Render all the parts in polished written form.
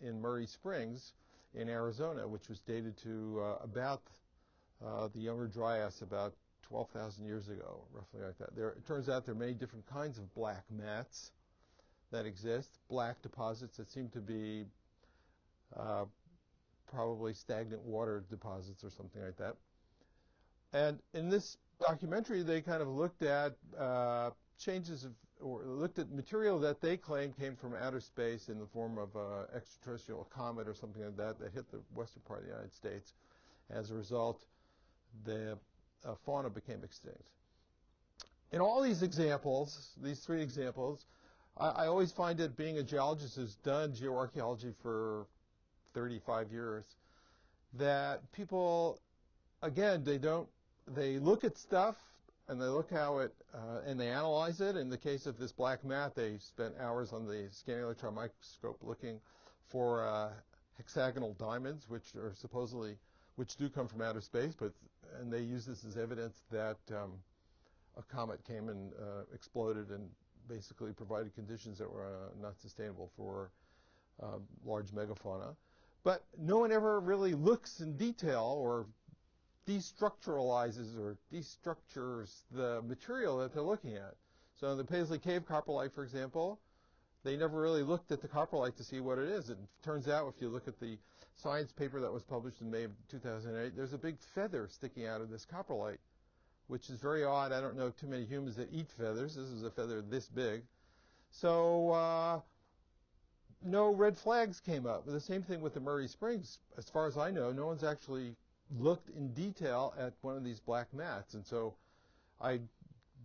in Murray Springs in Arizona, which was dated to about the Younger Dryas, about 12,000 years ago, roughly like that. It turns out there are many different kinds of black mats that exist, black deposits that seem to be probably stagnant water deposits or something like that. And in this documentary, they kind of looked at looked at material that they claimed came from outer space in the form of an extraterrestrial comet or something like that that hit the western part of the United States. As a result, the fauna became extinct. In all these examples, these three examples, I always find it, being a geologist who's done geoarchaeology for 35 years, that people, again, they look at stuff and they look how it, and they analyze it. In the case of this black mat, they spent hours on the scanning electron microscope looking for hexagonal diamonds, which do come from outer space, and they use this as evidence that a comet came and exploded and basically provided conditions that were not sustainable for large megafauna. But no one ever really looks in detail or destructuralizes or destructures the material that they're looking at. So in the Paisley Cave coprolite, for example, they never really looked at the coprolite to see what it is. It turns out, if you look at the science paper that was published in May of 2008, there's a big feather sticking out of this coprolite, which is very odd. I don't know too many humans that eat feathers. This is a feather this big. So no red flags came up. The same thing with the Murray Springs. As far as I know, no one's actually looked in detail at one of these black mats. And so I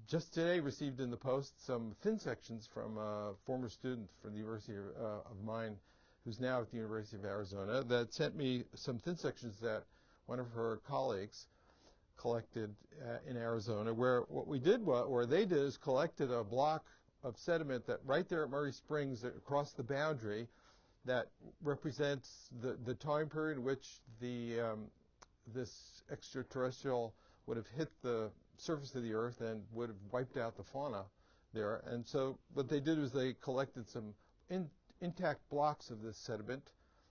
just today received in the post some thin sections from a former student from the university of mine who's now at the University of Arizona that sent me some thin sections that one of her colleagues collected in Arizona, where they did is collected a block of sediment that right there at Murray Springs across the boundary that represents the time period in which this extraterrestrial would have hit the surface of the Earth and would have wiped out the fauna there. And so what they did was they collected some intact blocks of this sediment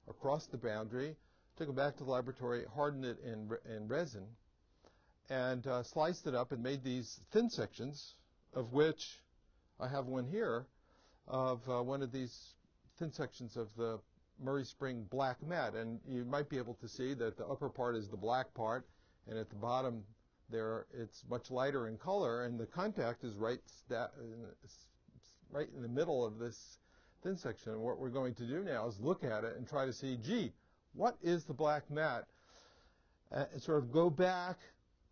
across the boundary, took them back to the laboratory, hardened it in resin, and sliced it up and made these thin sections, of which I have one here, of one of these thin sections of the Murray Spring black mat. And you might be able to see that the upper part is the black part, and at the bottom there it's much lighter in color, and the contact is right in the middle of this thin section. And what we're going to do now is look at it and try to see, gee, what is the black mat? And sort of go back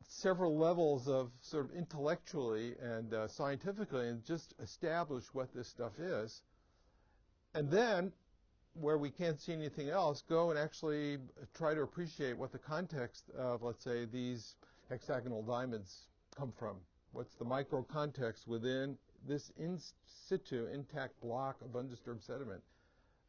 several levels of sort of intellectually and scientifically and just establish what this stuff is. And then, where we can't see anything else, go and actually try to appreciate what the context of, let's say, these hexagonal diamonds come from. What's the micro context within this in situ intact block of undisturbed sediment,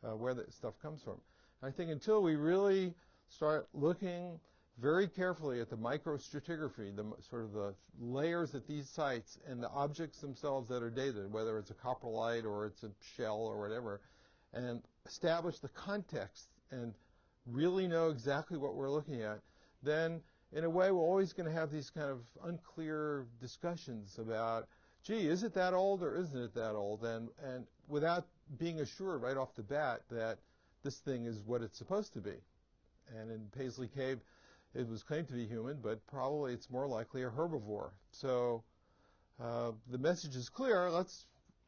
where that stuff comes from. I think until we really start looking very carefully at the microstratigraphy, the sort of the layers at these sites and the objects themselves that are dated, whether it's a coprolite or it's a shell or whatever, and establish the context and really know exactly what we're looking at, then in a way we're always going to have these kind of unclear discussions about, gee, is it that old or isn't it that old? And without being assured right off the bat that this thing is what it's supposed to be. And in Paisley Cave, it was claimed to be human, but probably it's more likely a herbivore. So the message is clear. Let's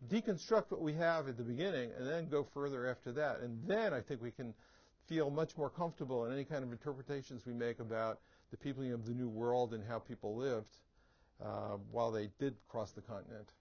deconstruct what we have at the beginning and then go further after that. And then I think we can feel much more comfortable in any kind of interpretations we make about the peopling of the New World and how people lived while they did cross the continent.